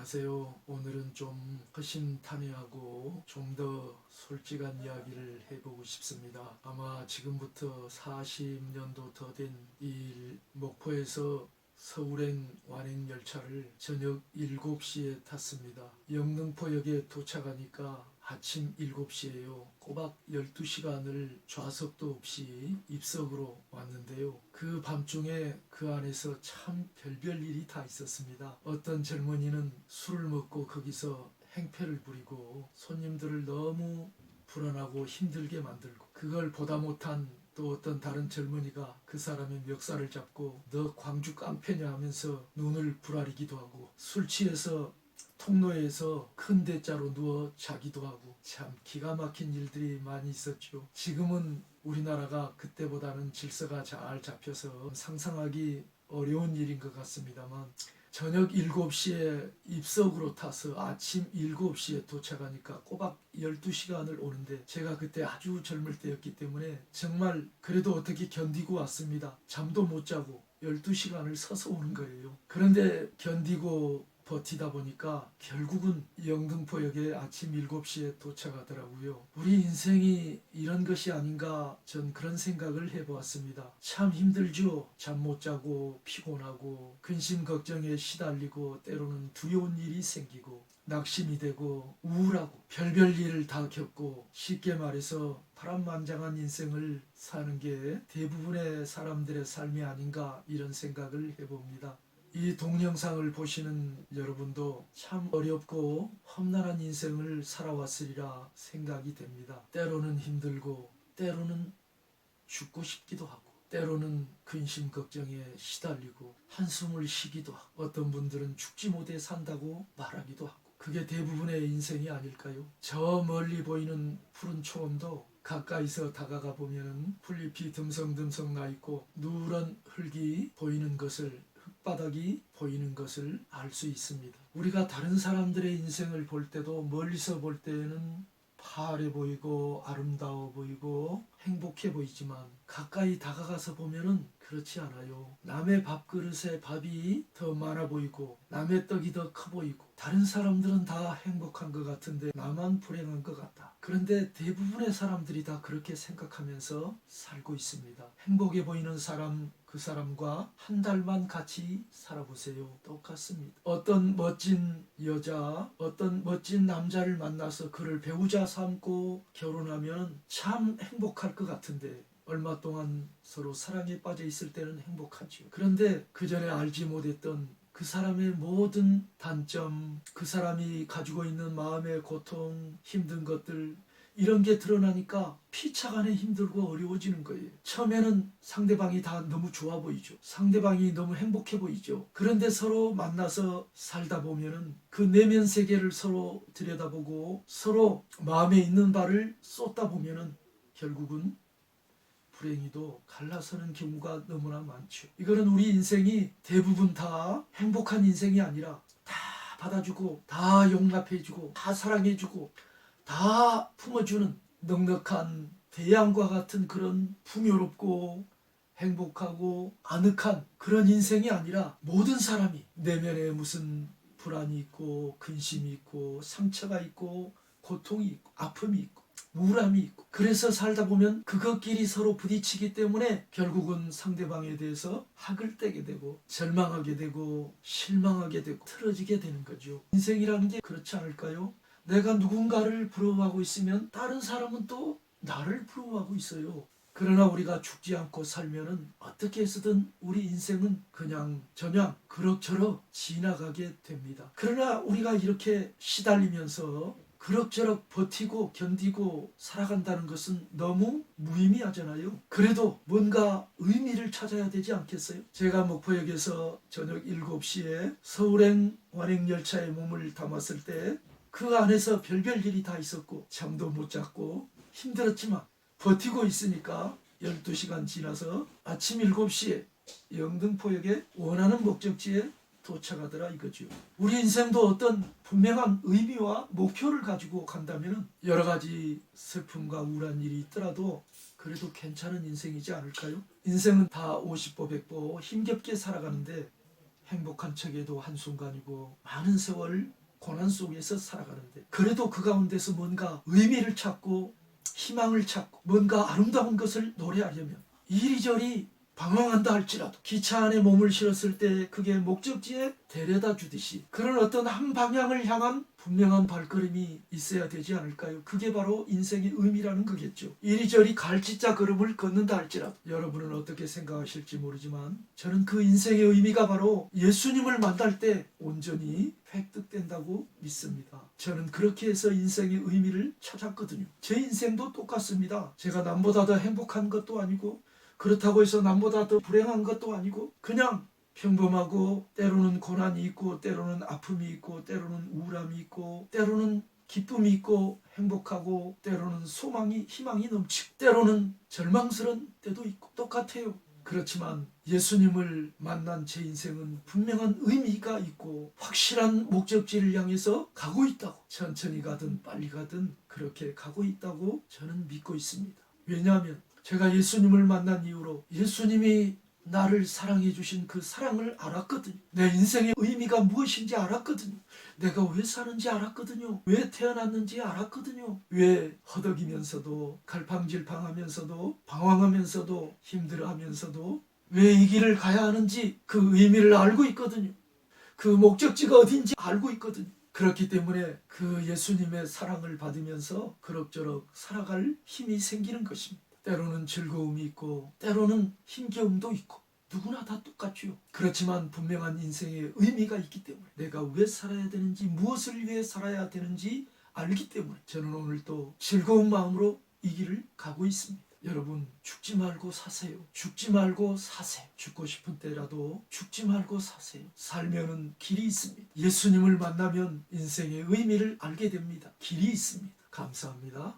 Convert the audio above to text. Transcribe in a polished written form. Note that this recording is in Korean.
안녕하세요. 오늘은 좀 허심탄회하고 좀 더 솔직한 이야기를 해보고 싶습니다. 아마 지금부터 40년도 더 된 이 목포에서 서울행 완행열차를 저녁 7시에 탔습니다. 영등포역에 도착하니까 아침 7시예요. 꼬박 12시간을 좌석도 없이 입석으로 왔는데요. 그 밤중에 그 안에서 참 별별 일이 다 있었습니다. 어떤 젊은이는 술을 먹고 거기서 행패를 부리고 손님들을 너무 불안하고 힘들게 만들고, 그걸 보다 못한 또 어떤 다른 젊은이가 그 사람의 멱살을 잡고 너 광주 깡패냐 하면서 눈을 부라리기도 하고, 술 취해서 통로에서 큰 대자로 누워 자기도 하고, 참 기가 막힌 일들이 많이 있었죠. 지금은 우리나라가 그때보다는 질서가 잘 잡혀서 상상하기 어려운 일인 것 같습니다만, 저녁 7시에 입석으로 타서 아침 7시에 도착하니까 꼬박 12시간을 오는데, 제가 그때 아주 젊을 때였기 때문에 정말 그래도 어떻게 견디고 왔습니다. 잠도 못 자고 12시간을 서서 오는 거예요. 그런데 견디고 버티다 보니까 결국은 영등포역에 아침 7시에 도착하더라고요. 우리 인생이 이런 것이 아닌가, 전 그런 생각을 해보았습니다. 참 힘들죠. 잠 못 자고 피곤하고 근심 걱정에 시달리고 때로는 두려운 일이 생기고 낙심이 되고 우울하고 별별 일을 다 겪고, 쉽게 말해서 파란만장한 인생을 사는 게 대부분의 사람들의 삶이 아닌가, 이런 생각을 해봅니다. 이 동영상을 보시는 여러분도 참 어렵고 험난한 인생을 살아왔으리라 생각이 됩니다. 때로는 힘들고 때로는 죽고 싶기도 하고 때로는 근심 걱정에 시달리고 한숨을 쉬기도 하고, 어떤 분들은 죽지 못해 산다고 말하기도 하고, 그게 대부분의 인생이 아닐까요? 저 멀리 보이는 푸른 초원도 가까이서 다가가 보면 풀잎이 듬성듬성 나 있고 누런 흙이 보이는 것을, 흙바닥이 보이는 것을 알 수 있습니다. 우리가 다른 사람들의 인생을 볼 때도 멀리서 볼 때는 파래 보이고 아름다워 보이고 행복해 보이지만, 가까이 다가가서 보면은 그렇지 않아요. 남의 밥그릇에 밥이 더 많아 보이고 남의 떡이 더 커 보이고, 다른 사람들은 다 행복한 것 같은데 나만 불행한 것 같다. 그런데 대부분의 사람들이 다 그렇게 생각하면서 살고 있습니다. 행복해 보이는 사람, 그 사람과 한 달만 같이 살아보세요. 똑같습니다. 어떤 멋진 여자, 어떤 멋진 남자를 만나서 그를 배우자 삼고 결혼하면 참 행복할 것 같은데, 얼마 동안 서로 사랑에 빠져 있을 때는 행복하죠. 그런데 그 전에 알지 못했던 그 사람의 모든 단점, 그 사람이 가지고 있는 마음의 고통, 힘든 것들, 이런 게 드러나니까 피차간에 힘들고 어려워지는 거예요. 처음에는 상대방이 다 너무 좋아 보이죠. 상대방이 너무 행복해 보이죠. 그런데 서로 만나서 살다 보면은 그 내면 세계를 서로 들여다보고 서로 마음에 있는 바를 쏟다 보면은 결국은 불행히도 갈라서는 경우가 너무나 많죠. 이거는 우리 인생이 대부분 다 행복한 인생이 아니라 다 받아주고 다 용납해주고 다 사랑해주고 다 품어주는 넉넉한 태양과 같은 그런 풍요롭고 행복하고 아늑한 그런 인생이 아니라, 모든 사람이 내면에 무슨 불안이 있고 근심이 있고 상처가 있고 고통이 있고 아픔이 있고 우울함이 있고, 그래서 살다 보면 그것끼리 서로 부딪히기 때문에 결국은 상대방에 대해서 학을 떼게 되고 절망하게 되고 실망하게 되고 틀어지게 되는 거죠. 인생이라는 게 그렇지 않을까요? 내가 누군가를 부러워하고 있으면 다른 사람은 또 나를 부러워하고 있어요. 그러나 우리가 죽지 않고 살면은 어떻게 해서든 우리 인생은 그냥 저냥 그럭저럭 지나가게 됩니다. 그러나 우리가 이렇게 시달리면서 그럭저럭 버티고 견디고 살아간다는 것은 너무 무의미하잖아요. 그래도 뭔가 의미를 찾아야 되지 않겠어요? 제가 목포역에서 저녁 7시에 서울행 완행열차에 몸을 담았을 때 그 안에서 별별 일이 다 있었고 잠도 못 잤고 힘들었지만 버티고 있으니까 12시간 지나서 아침 7시에 영등포역에 원하는 목적지에 도착하더라 이거죠. 우리 인생도 어떤 분명한 의미와 목표를 가지고 간다면 여러 가지 슬픔과 우울한 일이 있더라도 그래도 괜찮은 인생이지 않을까요? 인생은 다 50보 100보 힘겹게 살아가는데 행복한 척에도 한순간이고 많은 세월 고난 속에서 살아가는데 그래도 그 가운데서 뭔가 의미를 찾고 희망을 찾고 뭔가 아름다운 것을 노래하려면 이리저리 방황한다 할지라도 기차 안에 몸을 실었을 때 그게 목적지에 데려다 주듯이 그런 어떤 한 방향을 향한 분명한 발걸음이 있어야 되지 않을까요? 그게 바로 인생의 의미라는 거겠죠. 이리저리 갈짓자 걸음을 걷는다 할지라도 여러분은 어떻게 생각하실지 모르지만 저는 그 인생의 의미가 바로 예수님을 만날 때 온전히 획득된다고 믿습니다. 저는 그렇게 해서 인생의 의미를 찾았거든요. 제 인생도 똑같습니다. 제가 남보다 더 행복한 것도 아니고 그렇다고 해서 남보다 더 불행한 것도 아니고 그냥 평범하고 때로는 고난이 있고 때로는 아픔이 있고 때로는 우울함이 있고 때로는 기쁨이 있고 행복하고 때로는 소망이 희망이 넘치고 때로는 절망스러운 때도 있고 똑같아요. 그렇지만 예수님을 만난 제 인생은 분명한 의미가 있고 확실한 목적지를 향해서 가고 있다고 천천히 가든 빨리 가든 그렇게 가고 있다고 저는 믿고 있습니다. 왜냐하면 제가 예수님을 만난 이후로 예수님이 나를 사랑해 주신 그 사랑을 알았거든요. 내 인생의 의미가 무엇인지 알았거든요. 내가 왜 사는지 알았거든요. 왜 태어났는지 알았거든요. 왜 허덕이면서도 갈팡질팡하면서도 방황하면서도 힘들어하면서도 왜 이 길을 가야 하는지 그 의미를 알고 있거든요. 그 목적지가 어딘지 알고 있거든요. 그렇기 때문에 그 예수님의 사랑을 받으면서 그럭저럭 살아갈 힘이 생기는 것입니다. 때로는 즐거움이 있고 때로는 힘겨움도 있고 누구나 다 똑같죠. 그렇지만 분명한 인생의 의미가 있기 때문에 내가 왜 살아야 되는지 무엇을 위해 살아야 되는지 알기 때문에 저는 오늘도 즐거운 마음으로 이 길을 가고 있습니다. 여러분 죽지 말고 사세요. 죽지 말고 사세요. 죽고 싶은 때라도 죽지 말고 사세요. 살면은 길이 있습니다. 예수님을 만나면 인생의 의미를 알게 됩니다. 길이 있습니다. 감사합니다.